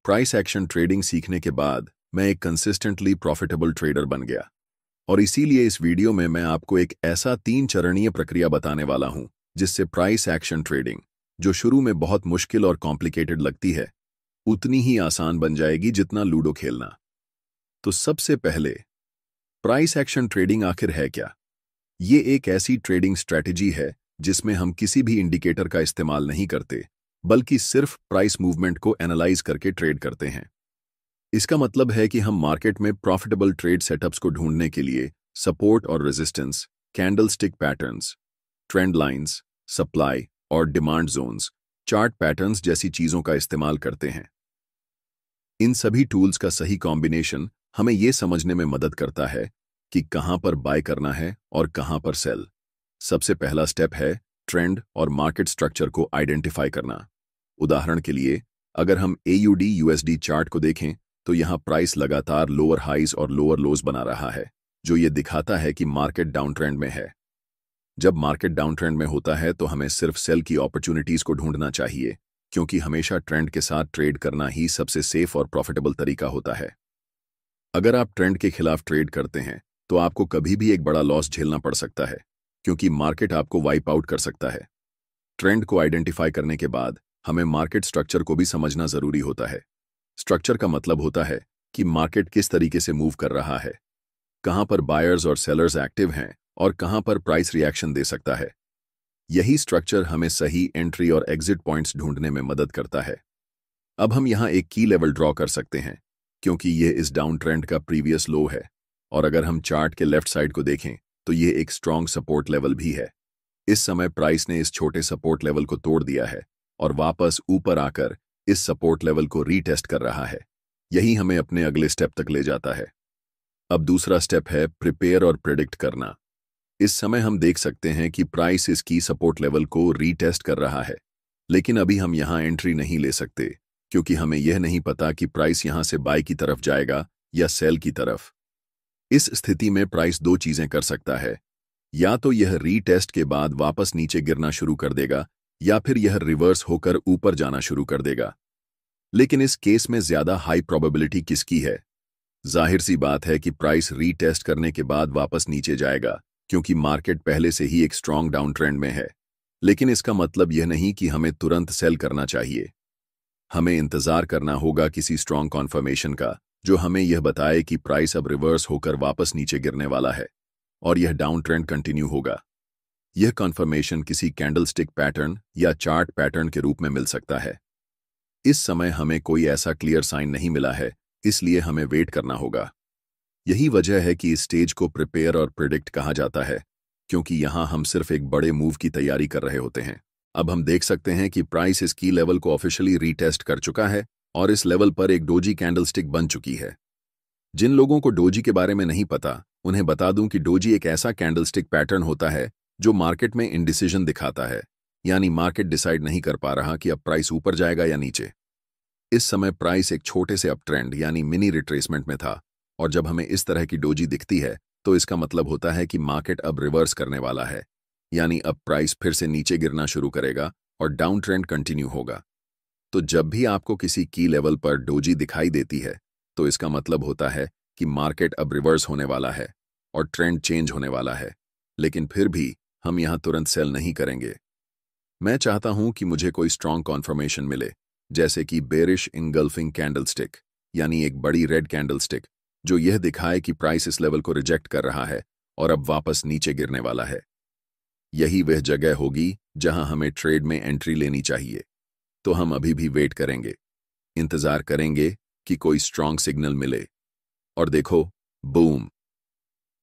Price action trading सीखने के बाद मैं एक कंसिस्टेंटली प्रॉफिटेबल ट्रेडर बन गया। और इसीलिए इस वीडियो में मैं आपको एक ऐसा 3 चरणीय प्रक्रिया बताने वाला हूं जिससे प्राइस एक्शन ट्रेडिंग, जो शुरू में बहुत मुश्किल और कॉम्प्लिकेटेड लगती है, उतनी ही आसान बन जाएगी जितना लूडो खेलना। तो सबसे पहले, प्राइस एक्शन ट्रेडिंग आखिर है क्या? ये एक ऐसी ट्रेडिंग स्ट्रैटेजी है जिसमें हम किसी भी इंडिकेटर का इस्तेमाल नहीं करते, बल्कि सिर्फ प्राइस मूवमेंट को एनालाइज करके ट्रेड करते हैं। इसका मतलब है कि हम मार्केट में प्रॉफिटेबल ट्रेड सेटअप्स को ढूंढने के लिए सपोर्ट और resistance, candlestick patterns, trend lines, supply और डिमांड जोन्स, चार्ट पैटर्न्स जैसी चीजों का इस्तेमाल करते हैं। इन सभी टूल्स का सही कॉम्बिनेशन हमें यह समझने में मदद करता है कि कहां पर बाय करना है और कहां पर सेल। सबसे पहला स्टेप है ट्रेंड और मार्केट स्ट्रक्चर को आइडेंटिफाई करना। उदाहरण के लिए, अगर हम AUD USD चार्ट को देखें तो यहां प्राइस लगातार लोअर हाइज और लोअर लोज बना रहा है, जो ये दिखाता है कि मार्केट डाउन ट्रेंड में है। जब मार्केट डाउन ट्रेंड में होता है तो हमें सिर्फ सेल की अपॉर्चुनिटीज को ढूंढना चाहिए, क्योंकि हमेशा ट्रेंड के साथ ट्रेड करना ही सबसे सेफ और प्रॉफिटेबल तरीका होता है। अगर आप ट्रेंड के खिलाफ ट्रेड करते हैं तो आपको कभी भी एक बड़ा लॉस झेलना पड़ सकता है, क्योंकि मार्केट आपको वाइप आउट कर सकता है। ट्रेंड को आइडेंटिफाई करने के बाद हमें मार्केट स्ट्रक्चर को भी समझना जरूरी होता है। स्ट्रक्चर का मतलब होता है कि मार्केट किस तरीके से मूव कर रहा है, कहां पर बायर्स और सेलर्स एक्टिव हैं और कहां पर प्राइस रिएक्शन दे सकता है। यही स्ट्रक्चर हमें सही एंट्री और एग्जिट पॉइंट्स ढूंढने में मदद करता है। अब हम यहां एक की लेवल ड्रॉ कर सकते हैं, क्योंकि यह इस डाउन ट्रेंड का प्रीवियस लो है, और अगर हम चार्ट के लेफ्ट साइड को देखें तो यह एक स्ट्रॉन्ग सपोर्ट लेवल भी है। इस समय प्राइस ने इस छोटे सपोर्ट लेवल को तोड़ दिया है और वापस ऊपर आकर इस सपोर्ट लेवल को रीटेस्ट कर रहा है। यही हमें अपने अगले स्टेप तक ले जाता है। अब दूसरा स्टेप है प्रिपेयर और प्रिडिक्ट करना। इस समय हम देख सकते हैं कि प्राइस इस की सपोर्ट लेवल को रीटेस्ट कर रहा है, लेकिन अभी हम यहां एंट्री नहीं ले सकते, क्योंकि हमें यह नहीं पता कि प्राइस यहां से बाय की तरफ जाएगा या सेल की तरफ। इस स्थिति में प्राइस दो चीजें कर सकता है, या तो यह रीटेस्ट के बाद वापस नीचे गिरना शुरू कर देगा, या फिर यह रिवर्स होकर ऊपर जाना शुरू कर देगा। लेकिन इस केस में ज्यादा हाई प्रोबेबिलिटी किसकी है? जाहिर सी बात है कि प्राइस रीटेस्ट करने के बाद वापस नीचे जाएगा, क्योंकि मार्केट पहले से ही एक स्ट्रॉन्ग डाउन ट्रेंड में है। लेकिन इसका मतलब यह नहीं कि हमें तुरंत सेल करना चाहिए। हमें इंतजार करना होगा किसी स्ट्रॉन्ग कॉन्फर्मेशन का, जो हमें यह बताए कि प्राइस अब रिवर्स होकर वापस नीचे गिरने वाला है और यह डाउन ट्रेंड कंटिन्यू होगा। यह कॉन्फर्मेशन किसी कैंडलस्टिक पैटर्न या चार्ट पैटर्न के रूप में मिल सकता है। इस समय हमें कोई ऐसा क्लियर साइन नहीं मिला है, इसलिए हमें वेट करना होगा। यही वजह है कि इस स्टेज को प्रिपेयर और प्रिडिक्ट कहा जाता है, क्योंकि यहां हम सिर्फ एक बड़े मूव की तैयारी कर रहे होते हैं। अब हम देख सकते हैं कि प्राइस इस की लेवल को ऑफिशियली रीटेस्ट कर चुका है और इस लेवल पर एक डोजी कैंडलस्टिक बन चुकी है। जिन लोगों को डोजी के बारे में नहीं पता, उन्हें बता दूं कि डोजी एक ऐसा कैंडलस्टिक पैटर्न होता है जो मार्केट में इंडिसीजन दिखाता है, यानी मार्केट डिसाइड नहीं कर पा रहा कि अब प्राइस ऊपर जाएगा या नीचे। इस समय प्राइस एक छोटे से अप ट्रेंड यानी मिनी रिट्रेसमेंट में था, और जब हमें इस तरह की डोजी दिखती है तो इसका मतलब होता है कि मार्केट अब रिवर्स करने वाला है, यानी अब प्राइस फिर से नीचे गिरना शुरू करेगा और डाउन ट्रेंड कंटिन्यू होगा। तो जब भी आपको किसी की लेवल पर डोजी दिखाई देती है तो इसका मतलब होता है कि मार्केट अब रिवर्स होने वाला है और ट्रेंड चेंज होने वाला है। लेकिन फिर भी हम यहां तुरंत सेल नहीं करेंगे। मैं चाहता हूं कि मुझे कोई स्ट्रॉन्ग कॉन्फर्मेशन मिले, जैसे कि बेरिश इंगल्फिंग कैंडलस्टिक, यानी एक बड़ी रेड कैंडलस्टिक जो यह दिखाए कि प्राइस इस लेवल को रिजेक्ट कर रहा है और अब वापस नीचे गिरने वाला है। यही वह जगह होगी जहां हमें ट्रेड में एंट्री लेनी चाहिए। तो हम अभी भी वेट करेंगे, इंतजार करेंगे कि कोई स्ट्रॉन्ग सिग्नल मिले। और देखो, बूम!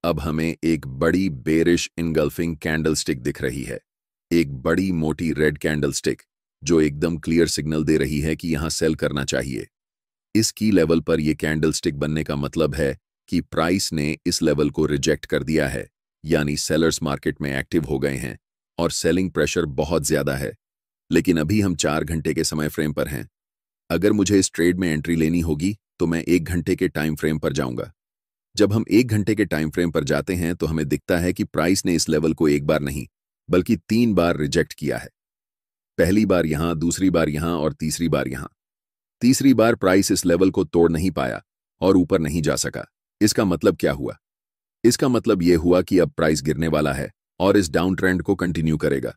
अब हमें एक बड़ी बेरिश इनगल्फिंग कैंडलस्टिक दिख रही है, एक बड़ी मोटी रेड कैंडलस्टिक जो एकदम क्लियर सिग्नल दे रही है कि यहां सेल करना चाहिए। इस की लेवल पर यह कैंडलस्टिक बनने का मतलब है कि प्राइस ने इस लेवल को रिजेक्ट कर दिया है, यानी सेलर्स मार्केट में एक्टिव हो गए हैं और सेलिंग प्रेशर बहुत ज्यादा है। लेकिन अभी हम 4 घंटे के समय फ्रेम पर हैं। अगर मुझे इस ट्रेड में एंट्री लेनी होगी तो मैं 1 घंटे के टाइम फ्रेम पर जाऊंगा। जब हम 1 घंटे के टाइम फ्रेम पर जाते हैं तो हमें दिखता है कि प्राइस ने इस लेवल को एक बार नहीं बल्कि 3 बार रिजेक्ट किया है। पहली बार यहां, दूसरी बार यहां और तीसरी बार यहां। तीसरी बार प्राइस इस लेवल को तोड़ नहीं पाया और ऊपर नहीं जा सका। इसका मतलब क्या हुआ? इसका मतलब यह हुआ कि अब प्राइस गिरने वाला है और इस डाउन ट्रेंड को कंटिन्यू करेगा।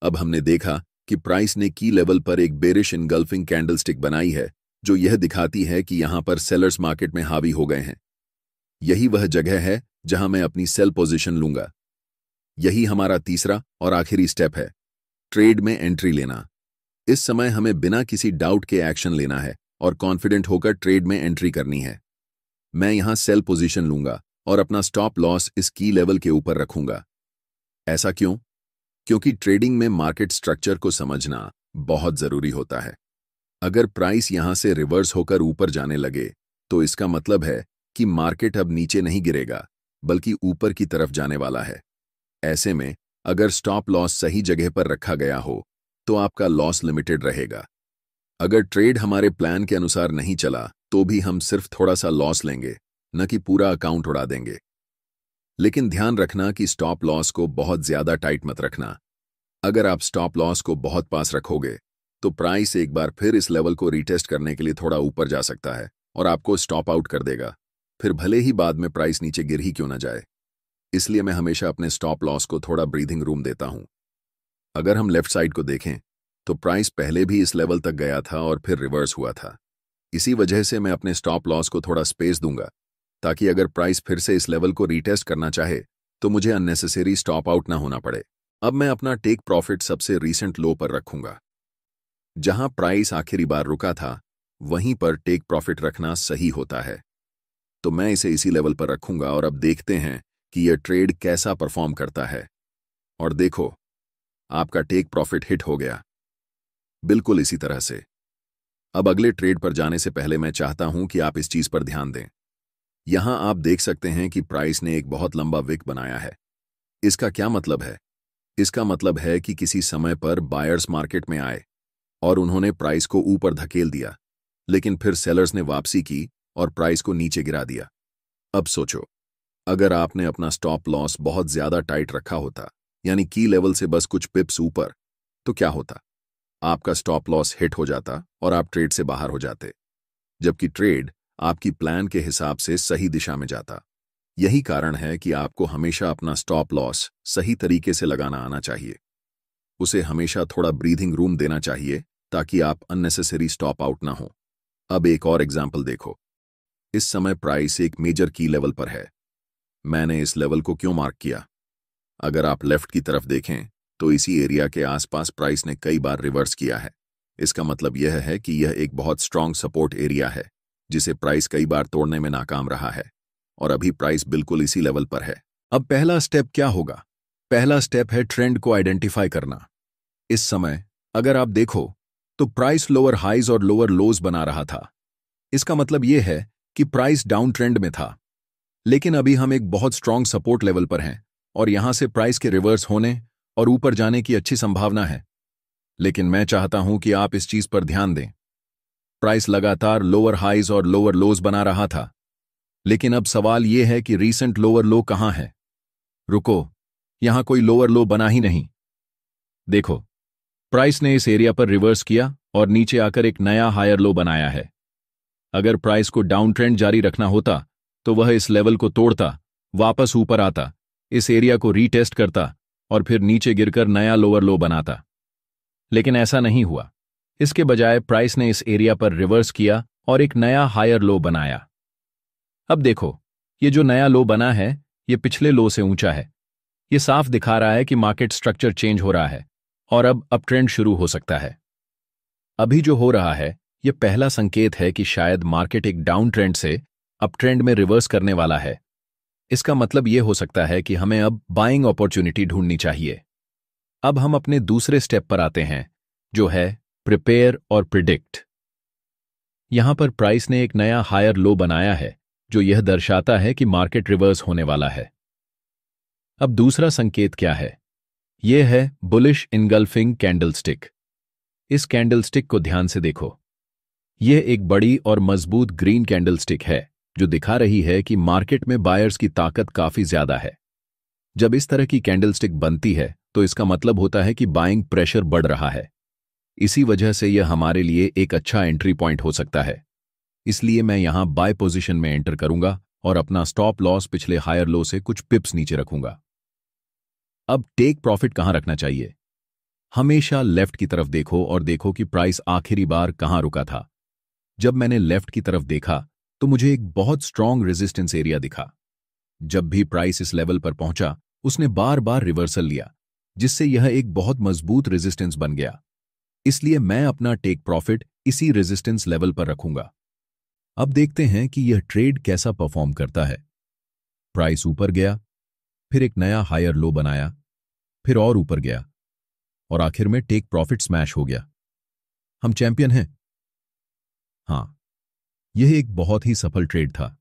अब हमने देखा कि प्राइस ने की लेवल पर एक बेरिश इनगल्फिंग कैंडलस्टिक बनाई है, जो यह दिखाती है कि यहां पर सेलर्स मार्केट में हावी हो गए हैं। यही वह जगह है जहां मैं अपनी सेल पोजीशन लूंगा। यही हमारा तीसरा और आखिरी स्टेप है, ट्रेड में एंट्री लेना। इस समय हमें बिना किसी डाउट के एक्शन लेना है और कॉन्फिडेंट होकर ट्रेड में एंट्री करनी है। मैं यहां सेल पोजीशन लूंगा और अपना स्टॉप लॉस इस की लेवल के ऊपर रखूंगा। ऐसा क्यों? क्योंकि ट्रेडिंग में मार्केट स्ट्रक्चर को समझना बहुत जरूरी होता है। अगर प्राइस यहां से रिवर्स होकर ऊपर जाने लगे तो इसका मतलब है कि मार्केट अब नीचे नहीं गिरेगा बल्कि ऊपर की तरफ जाने वाला है। ऐसे में अगर स्टॉप लॉस सही जगह पर रखा गया हो तो आपका लॉस लिमिटेड रहेगा। अगर ट्रेड हमारे प्लान के अनुसार नहीं चला तो भी हम सिर्फ थोड़ा सा लॉस लेंगे, न कि पूरा अकाउंट उड़ा देंगे। लेकिन ध्यान रखना कि स्टॉप लॉस को बहुत ज्यादा टाइट मत रखना। अगर आप स्टॉप लॉस को बहुत पास रखोगे तो प्राइस एक बार फिर इस लेवल को रीटेस्ट करने के लिए थोड़ा ऊपर जा सकता है और आपको स्टॉप आउट कर देगा, फिर भले ही बाद में प्राइस नीचे गिर ही क्यों ना जाए। इसलिए मैं हमेशा अपने स्टॉप लॉस को थोड़ा ब्रीथिंग रूम देता हूं। अगर हम लेफ्ट साइड को देखें तो प्राइस पहले भी इस लेवल तक गया था और फिर रिवर्स हुआ था। इसी वजह से मैं अपने स्टॉप लॉस को थोड़ा स्पेस दूंगा, ताकि अगर प्राइस फिर से इस लेवल को रीटेस्ट करना चाहे तो मुझे अननेसेसरी स्टॉप आउट ना होना पड़े। अब मैं अपना टेक प्रॉफिट सबसे रीसेंट लो पर रखूंगा। जहां प्राइस आखिरी बार रुका था वहीं पर टेक प्रॉफिट रखना सही होता है, तो मैं इसे इसी लेवल पर रखूंगा और अब देखते हैं कि यह ट्रेड कैसा परफॉर्म करता है। और देखो, आपका टेक प्रॉफिट हिट हो गया, बिल्कुल इसी तरह से। अब अगले ट्रेड पर जाने से पहले मैं चाहता हूं कि आप इस चीज पर ध्यान दें। यहां आप देख सकते हैं कि प्राइस ने एक बहुत लंबा विक बनाया है। इसका क्या मतलब है? इसका मतलब है कि किसी समय पर बायर्स मार्केट में आए और उन्होंने प्राइस को ऊपर धकेल दिया, लेकिन फिर सेलर्स ने वापसी की और प्राइस को नीचे गिरा दिया। अब सोचो, अगर आपने अपना स्टॉप लॉस बहुत ज्यादा टाइट रखा होता, यानी की लेवल से बस कुछ पिप्स ऊपर, तो क्या होता? आपका स्टॉप लॉस हिट हो जाता और आप ट्रेड से बाहर हो जाते, जबकि ट्रेड आपकी प्लान के हिसाब से सही दिशा में जाता। यही कारण है कि आपको हमेशा अपना स्टॉप लॉस सही तरीके से लगाना आना चाहिए। उसे हमेशा थोड़ा ब्रीथिंग रूम देना चाहिए ताकि आप अननेसेसरी स्टॉप आउट ना हो। अब एक और एग्जाम्पल देखो। इस समय प्राइस एक मेजर की लेवल पर है। मैंने इस लेवल को क्यों मार्क किया? अगर आप लेफ्ट की तरफ देखें तो इसी एरिया के आसपास प्राइस ने कई बार रिवर्स किया है। इसका मतलब यह है कि यह एक बहुत स्ट्रांग सपोर्ट एरिया है जिसे प्राइस कई बार तोड़ने में नाकाम रहा है, और अभी प्राइस बिल्कुल इसी लेवल पर है। अब पहला स्टेप क्या होगा? पहला स्टेप है ट्रेंड को आइडेंटिफाई करना। इस समय अगर आप देखो तो प्राइस लोअर हाइज और लोअर लोज बना रहा था। इसका मतलब यह है कि प्राइस डाउन ट्रेंड में था, लेकिन अभी हम एक बहुत स्ट्रांग सपोर्ट लेवल पर हैं और यहां से प्राइस के रिवर्स होने और ऊपर जाने की अच्छी संभावना है। लेकिन मैं चाहता हूं कि आप इस चीज पर ध्यान दें। प्राइस लगातार लोअर हाइज और लोअर लोज बना रहा था, लेकिन अब सवाल यह है कि रीसेंट लोअर लो कहां है? रुको, यहां कोई लोअर लो बना ही नहीं। देखो, प्राइस ने इस एरिया पर रिवर्स किया और नीचे आकर एक नया हायर लो बनाया है। अगर प्राइस को डाउन ट्रेंड जारी रखना होता तो वह इस लेवल को तोड़ता, वापस ऊपर आता, इस एरिया को रीटेस्ट करता और फिर नीचे गिरकर नया लोअर लो बनाता। लेकिन ऐसा नहीं हुआ। इसके बजाय प्राइस ने इस एरिया पर रिवर्स किया और एक नया हायर लो बनाया। अब देखो, ये जो नया लो बना है ये पिछले लो से ऊंचा है। ये साफ दिखा रहा है कि मार्केट स्ट्रक्चर चेंज हो रहा है और अब अप ट्रेंड शुरू हो सकता है। अभी जो हो रहा है ये पहला संकेत है कि शायद मार्केट एक डाउन ट्रेंड से अप ट्रेंड में रिवर्स करने वाला है। इसका मतलब यह हो सकता है कि हमें अब बाइंग अपॉर्चुनिटी ढूंढनी चाहिए। अब हम अपने दूसरे स्टेप पर आते हैं, जो है प्रिपेयर और प्रिडिक्ट। यहां पर प्राइस ने एक नया हायर लो बनाया है जो यह दर्शाता है कि मार्केट रिवर्स होने वाला है। अब दूसरा संकेत क्या है? यह है बुलिश इनगल्फिंग कैंडलस्टिक। इस कैंडलस्टिक को ध्यान से देखो। यह एक बड़ी और मजबूत ग्रीन कैंडलस्टिक है जो दिखा रही है कि मार्केट में बायर्स की ताकत काफी ज्यादा है। जब इस तरह की कैंडलस्टिक बनती है तो इसका मतलब होता है कि बाइंग प्रेशर बढ़ रहा है। इसी वजह से यह हमारे लिए एक अच्छा एंट्री पॉइंट हो सकता है। इसलिए मैं यहां बाय पोजीशन में एंटर करूंगा और अपना स्टॉप लॉस पिछले हायर लो से कुछ पिप्स नीचे रखूंगा। अब टेक प्रॉफिट कहां रखना चाहिए? हमेशा लेफ्ट की तरफ देखो और देखो कि प्राइस आखिरी बार कहां रुका था। जब मैंने लेफ्ट की तरफ देखा तो मुझे एक बहुत स्ट्रॉन्ग रेजिस्टेंस एरिया दिखा। जब भी प्राइस इस लेवल पर पहुंचा उसने बार बार रिवर्सल लिया, जिससे यह एक बहुत मजबूत रेजिस्टेंस बन गया। इसलिए मैं अपना टेक प्रॉफिट इसी रेजिस्टेंस लेवल पर रखूंगा। अब देखते हैं कि यह ट्रेड कैसा परफॉर्म करता है। प्राइस ऊपर गया, फिर एक नया हायर लो बनाया, फिर और ऊपर गया और आखिर में टेक प्रॉफिट स्मैश हो गया। हम चैंपियन हैं। हाँ, यह एक बहुत ही सफल ट्रेड था।